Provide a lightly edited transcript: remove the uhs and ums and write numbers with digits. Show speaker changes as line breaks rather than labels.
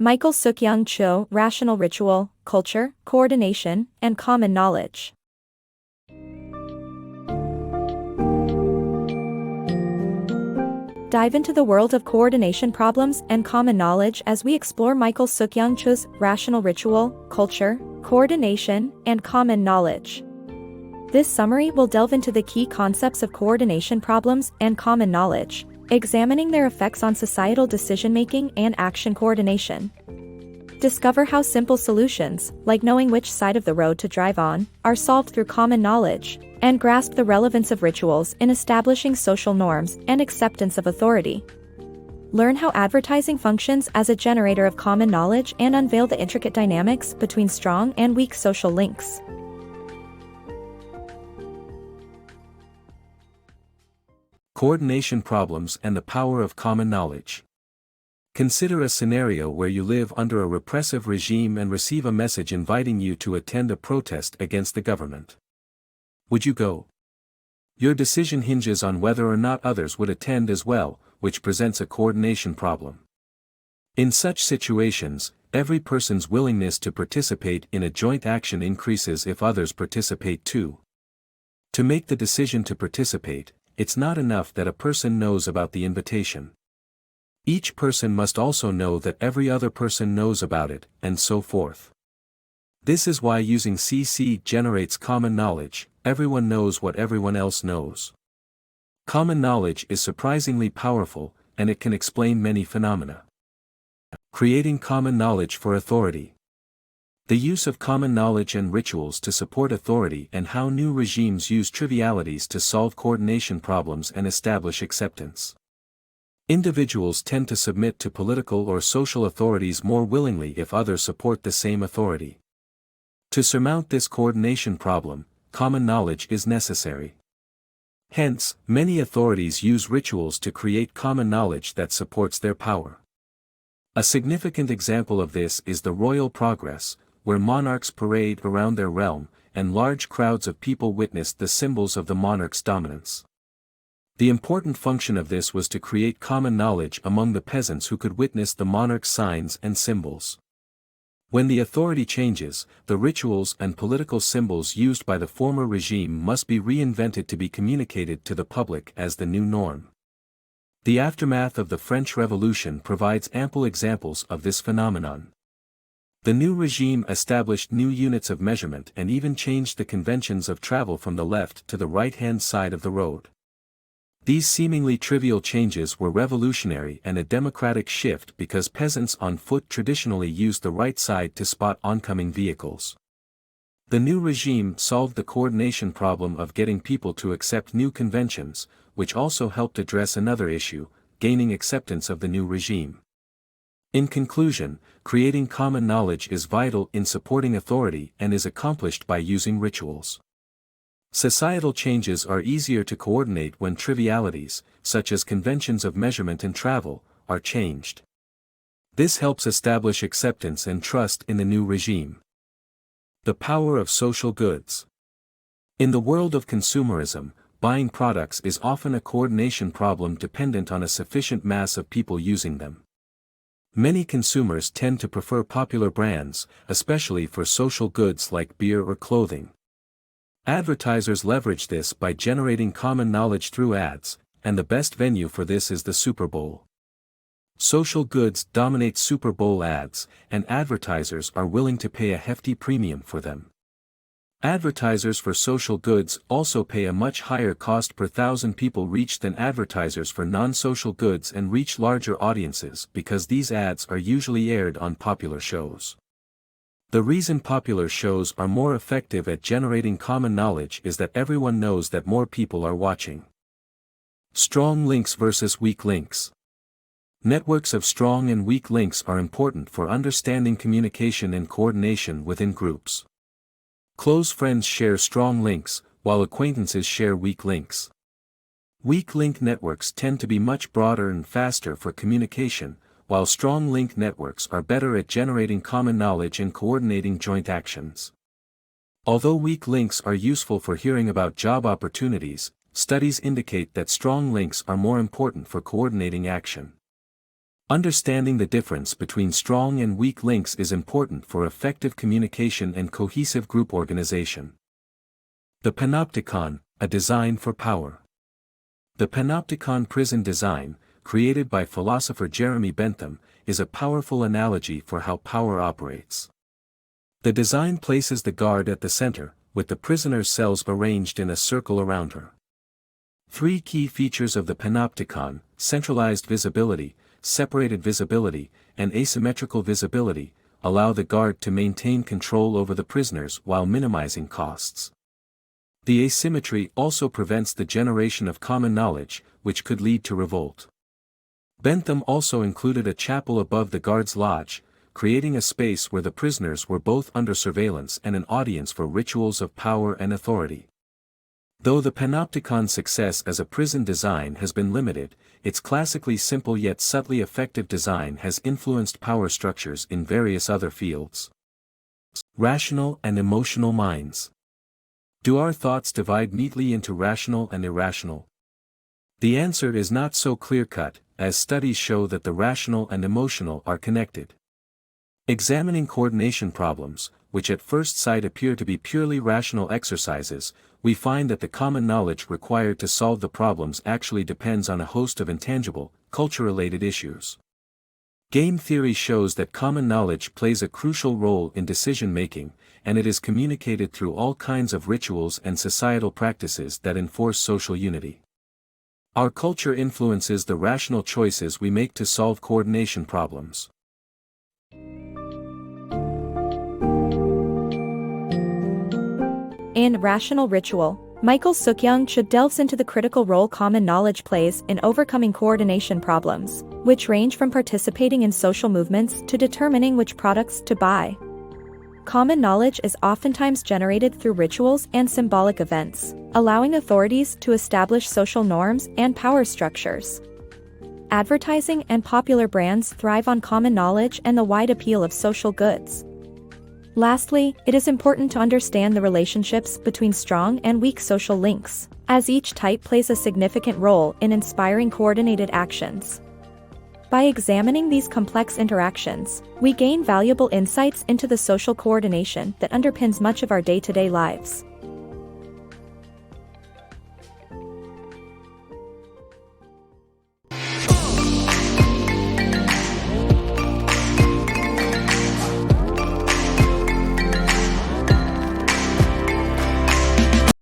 Michael Suk-Young Chwe, Rational Ritual, Culture, Coordination, and Common Knowledge. Dive into the world of coordination problems and common knowledge as we explore Michael Suk-Young Chwe's Rational Ritual, Culture, Coordination, and Common Knowledge. This summary will delve into the key concepts of coordination problems and common knowledge, examining their effects on societal decision-making and action coordination. Discover how simple solutions, like knowing which side of the road to drive on, are solved through common knowledge, and grasp the relevance of rituals in establishing social norms and acceptance of authority. Learn how advertising functions as a generator of common knowledge and unveil the intricate dynamics between strong and weak social links.
Coordination problems and the power of common knowledge. Consider a scenario where you live under a repressive regime and receive a message inviting you to attend a protest against the government. Would you go? Your decision hinges on whether or not others would attend as well, which presents a coordination problem. In such situations, every person's willingness to participate in a joint action increases if others participate too. To make the decision to participate, it's not enough that a person knows about the invitation. Each person must also know that every other person knows about it, and so forth. This is why using CC generates common knowledge. Everyone knows what everyone else knows. Common knowledge is surprisingly powerful, and it can explain many phenomena. Creating common knowledge for authority. The use of common knowledge and rituals to support authority and how new regimes use trivialities to solve coordination problems and establish acceptance. Individuals tend to submit to political or social authorities more willingly if others support the same authority. To surmount this coordination problem, common knowledge is necessary. Hence, many authorities use rituals to create common knowledge that supports their power. A significant example of this is the royal progress, where monarchs parade around their realm, and large crowds of people witnessed the symbols of the monarch's dominance. The important function of this was to create common knowledge among the peasants who could witness the monarch's signs and symbols. When the authority changes, the rituals and political symbols used by the former regime must be reinvented to be communicated to the public as the new norm. The aftermath of the French Revolution provides ample examples of this phenomenon. The new regime established new units of measurement and even changed the conventions of travel from the left to the right-hand side of the road. These seemingly trivial changes were revolutionary and a democratic shift because peasants on foot traditionally used the right side to spot oncoming vehicles. The new regime solved the coordination problem of getting people to accept new conventions, which also helped address another issue, gaining acceptance of the new regime. In conclusion, creating common knowledge is vital in supporting authority and is accomplished by using rituals. Societal changes are easier to coordinate when trivialities, such as conventions of measurement and travel, are changed. This helps establish acceptance and trust in the new regime. The power of social goods. In the world of consumerism, buying products is often a coordination problem dependent on a sufficient mass of people using them. Many consumers tend to prefer popular brands, especially for social goods like beer or clothing. Advertisers leverage this by generating common knowledge through ads, and the best venue for this is the Super Bowl. Social goods dominate Super Bowl ads, and advertisers are willing to pay a hefty premium for them. Advertisers for social goods also pay a much higher cost per thousand people reached than advertisers for non-social goods and reach larger audiences because these ads are usually aired on popular shows. The reason popular shows are more effective at generating common knowledge is that everyone knows that more people are watching. Strong links versus weak links. Networks of strong and weak links are important for understanding communication and coordination within groups. Close friends share strong links, while acquaintances share weak links. Weak link networks tend to be much broader and faster for communication, while strong link networks are better at generating common knowledge and coordinating joint actions. Although weak links are useful for hearing about job opportunities, studies indicate that strong links are more important for coordinating action. Understanding the difference between strong and weak links is important for effective communication and cohesive group organization. The Panopticon, a design for power. The Panopticon prison design, created by philosopher Jeremy Bentham, is a powerful analogy for how power operates. The design places the guard at the center, with the prisoner's cells arranged in a circle around her. Three key features of the Panopticon: centralized visibility, separated visibility, and asymmetrical visibility, allow the guard to maintain control over the prisoners while minimizing costs. The asymmetry also prevents the generation of common knowledge, which could lead to revolt. Bentham also included a chapel above the guard's lodge, creating a space where the prisoners were both under surveillance and an audience for rituals of power and authority. Though the Panopticon's success as a prison design has been limited, its classically simple yet subtly effective design has influenced power structures in various other fields. Rational and emotional minds. Do our thoughts divide neatly into rational and irrational? The answer is not so clear-cut, as studies show that the rational and emotional are connected. Examining coordination problems, which at first sight appear to be purely rational exercises, we find that the common knowledge required to solve the problems actually depends on a host of intangible, culture-related issues. Game theory shows that common knowledge plays a crucial role in decision-making, and it is communicated through all kinds of rituals and societal practices that enforce social unity. Our culture influences the rational choices we make to solve coordination problems.
In Rational Ritual, Michael Suk-Young Chwe delves into the critical role common knowledge plays in overcoming coordination problems, which range from participating in social movements to determining which products to buy. Common knowledge is oftentimes generated through rituals and symbolic events, allowing authorities to establish social norms and power structures. Advertising and popular brands thrive on common knowledge and the wide appeal of social goods. Lastly, it is important to understand the relationships between strong and weak social links, as each type plays a significant role in inspiring coordinated actions. By examining these complex interactions, we gain valuable insights into the social coordination that underpins much of our day-to-day lives.